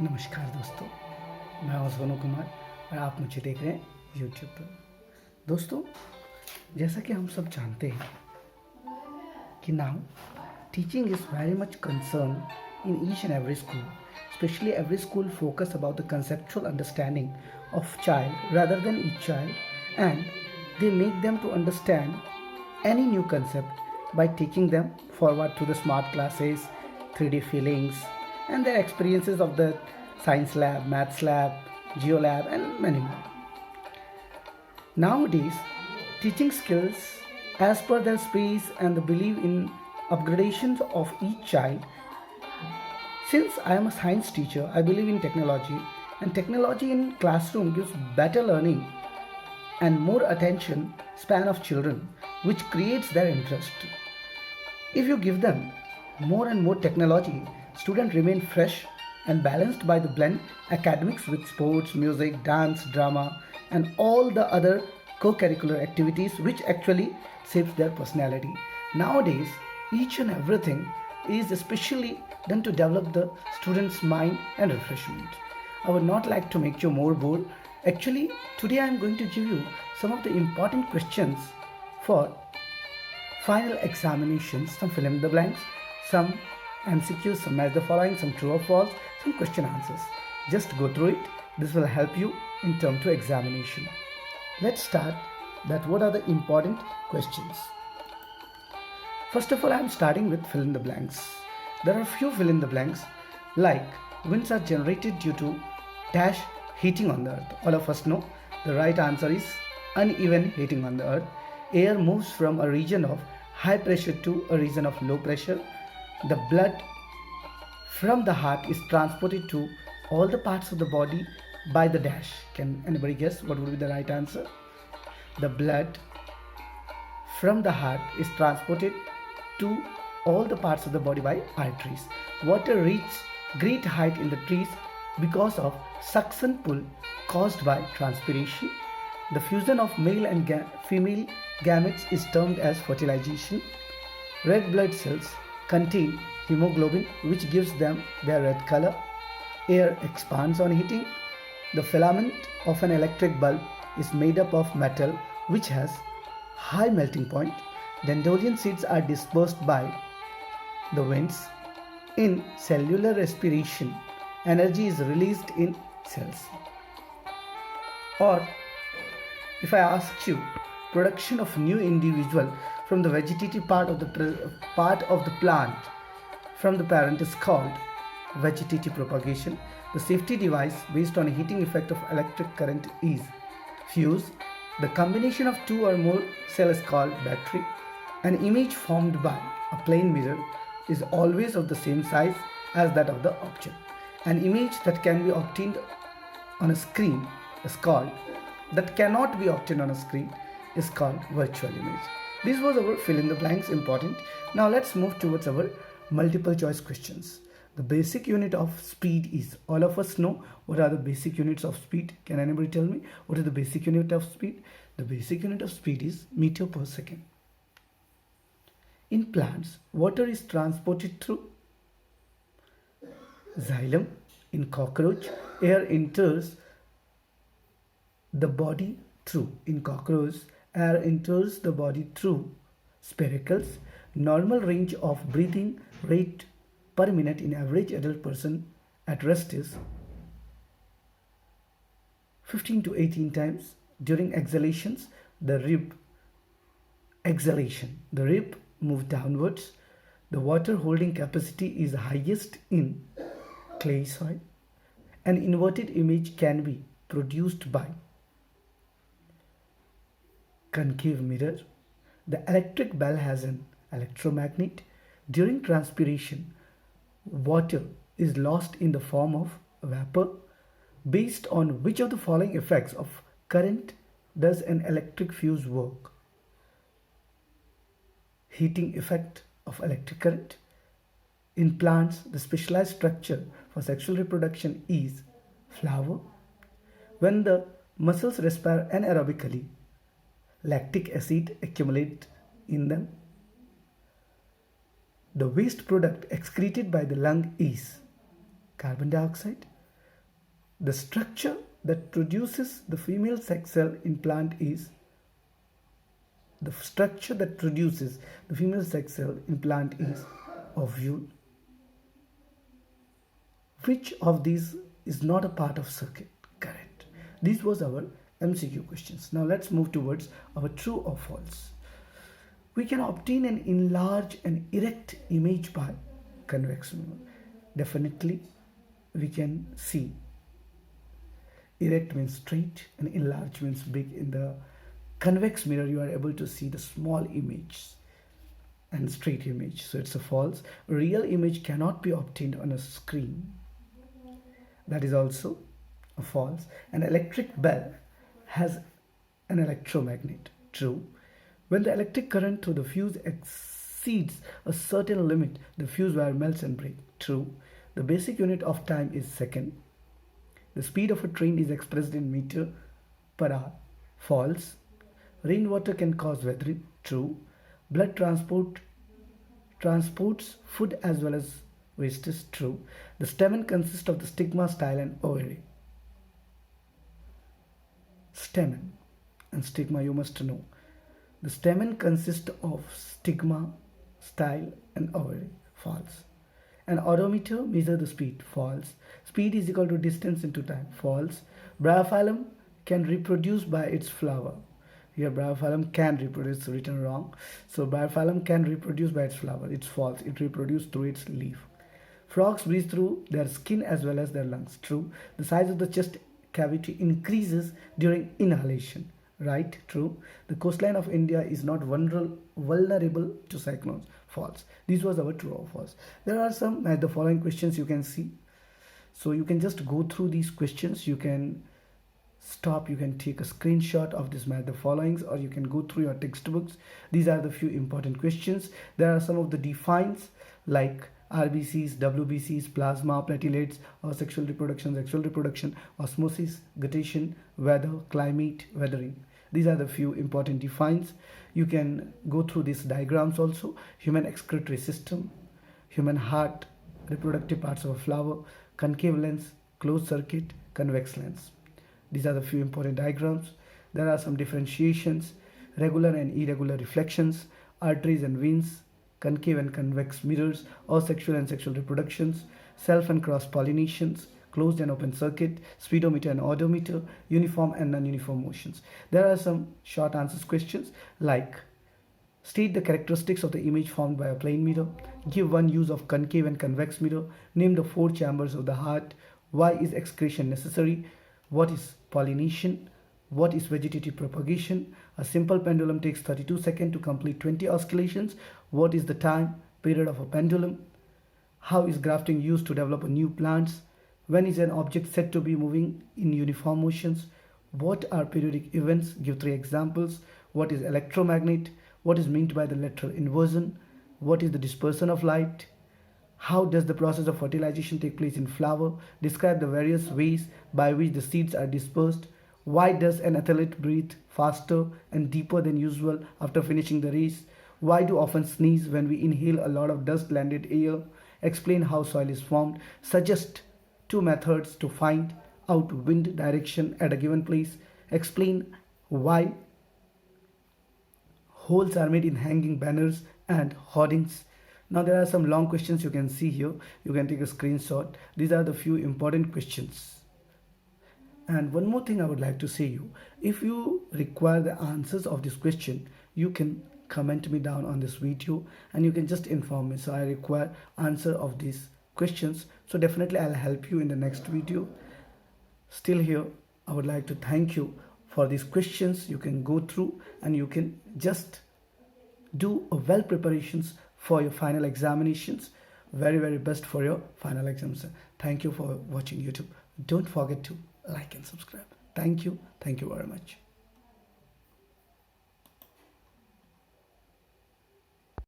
नमस्कार दोस्तों, मैं हूं सोनू कुमार और आप मुझे देख रहे हैं यूट्यूब पर। दोस्तों, जैसा कि हम सब जानते हैं कि now teaching is very much concerned in each and every school, especially every school focus about the conceptual understanding of child rather than each child, and they make them to understand any new concept by taking them forward to the smart classes, 3D feelings, and their experiences of the science lab, maths lab, geo lab, and many more. Nowadays, teaching skills as per their space and the belief in upgradations of each child. Since I am a science teacher, I believe in technology, and technology in classroom gives better learning and more attention span of children, which creates their interest. If you give them more and more technology, students remain fresh and balanced by the blend academics with sports, music, dance, drama, and all the other co-curricular activities which actually shapes their personality. Nowadays, each and everything is especially done to develop the student's mind and refreshment. I would not like to make you more bored. Actually, today I am going to give you some of the important questions for final examinations, some fill in the blanks, some MCQs, some match the following, some true or false, some question answers. Just go through it. This will help you in term to examination. Let's start that what are the important questions. First of all, I am starting with fill in the blanks. There are few fill in the blanks like winds are generated due to dash heating on the earth. All of us know the right answer is uneven heating on the earth. Air moves from a region of high pressure to a region of low pressure. The blood from the heart is transported to all the parts of the body by the dash. Can anybody guess what would be the right answer? The blood from the heart is transported to all the parts of the body by arteries. Water reaches great height in the trees because of suction pull caused by transpiration. The fusion of male and female gametes is termed as fertilization. Red blood cells contain hemoglobin, which gives them their red color. Air expands on heating. The filament of an electric bulb is made up of metal, which has high melting point. Dandelion seeds are dispersed by the winds. In cellular respiration, energy is released in cells. Or if I ask you, production of new individual from the vegetative part of the plant from the parent is called vegetative propagation. The safety device based on heating effect of electric current is fuse. The combination of two or more cells is called battery. An image formed by a plane mirror is always of the same size as that of the object. An image that can be obtained on a screen is called that cannot be obtained on a screen is called virtual image. This was our fill in the blanks important. Now let's move towards our multiple choice questions. The basic unit of speed is, all of us know what are the basic units of speed. Can anybody tell me what is the basic unit of speed? The basic unit of speed is meter per second. In plants, water is transported through xylem. In cockroach, air enters the body through. In cockroach, air enters the body through spiracles. Normal range of breathing rate per minute in average adult person at rest is 15 to 18 times. During exhalations, the rib move downwards. The water holding capacity is highest in clay soil. An inverted image can be produced by concave mirror. The electric bell has an electromagnet. During transpiration, water is lost in the form of vapor. Based on which of the following effects of current does an electric fuse work? Heating effect of electric current. In plants, the specialized structure for sexual reproduction is flower. When the muscles respire anaerobically, lactic acid accumulates in them. The waste product excreted by the lung is carbon dioxide. The structure that produces the female sex cell in plant is ovule. Which of these is not a part of circuit? Correct. These was our MCQ questions. Now let's move towards our true or false. We can obtain an enlarged and erect image by convex mirror. Definitely we can see erect means straight and enlarged means big. In the convex mirror you are able to see the small image and straight image, so it's a false. Real image cannot be obtained on a screen. That is also a false. An electric bell has an electromagnet. True. When the electric current through the fuse exceeds a certain limit, the fuse wire melts and breaks. True. The basic unit of time is second. The speed of a train is expressed in meter per hour. False. Rainwater can cause weathering. True. Blood transports food as well as waste. Is true. The stamen consists of the stigma, style and ovary. Stamen and stigma you must know. The stamen consists of stigma, style and ovary. False. An odometer measures the speed. False. Speed is equal to distance into time. False. Bryophyllum can reproduce by its flower. Here bryophyllum can reproduce, written wrong. So bryophyllum can reproduce by its flower. It's false. It reproduces through its leaf. Frogs breathe through their skin as well as their lungs. True. The size of the chest cavity increases during inhalation. Right. True. The coastline of India is not vulnerable to cyclones. False. This was our true or false. There are some the following questions you can see. So you can just go through these questions. You can stop, you can take a screenshot of this the followings, or you can go through your textbooks. These are the few important questions. There are some of the defines like RBCs, WBCs, plasma, platelets, or sexual reproduction, osmosis, guttation, weather, climate, weathering. These are the few important defines. You can go through these diagrams also. Human excretory system, human heart, reproductive parts of a flower, concave lens, closed circuit, convex lens. These are the few important diagrams. There are some differentiations, regular and irregular reflections, arteries and veins, concave and convex mirrors, or sexual and sexual reproductions, self and cross pollinations, closed and open circuit, speedometer and odometer, uniform and non-uniform motions. There are some short answers questions like state the characteristics of the image formed by a plane mirror, give one use of concave and convex mirror, name the 4 chambers of the heart, why is excretion necessary, what is pollination, what is vegetative propagation, a simple pendulum takes 32 seconds to complete 20 oscillations, what is the time period of a pendulum, how is grafting used to develop a new plants, when is an object said to be moving in uniform motions, what are periodic events, give 3 examples, what is electromagnet, what is meant by the lateral inversion, what is the dispersion of light, how does the process of fertilization take place in flower, describe the various ways by which the seeds are dispersed, why does an athlete breathe faster and deeper than usual after finishing the race, why do often sneeze when we inhale a lot of dust landed air, explain how soil is formed, suggest 2 methods to find out wind direction at a given place, explain why holes are made in hanging banners and hoardings. Now there are some long questions you can see here. You can take a screenshot. These are the few important questions. And one more thing I would like to say you, if you require the answers of this question, you can comment me down on this video and you can just inform me. So I require answer of these questions. So definitely I'll help you in the next video. Still here, I would like to thank you for these questions. You can go through and you can just do a well preparations for your final examinations. Very best for your final exams. Thank you for watching YouTube. Don't forget to like and subscribe. Thank you very much.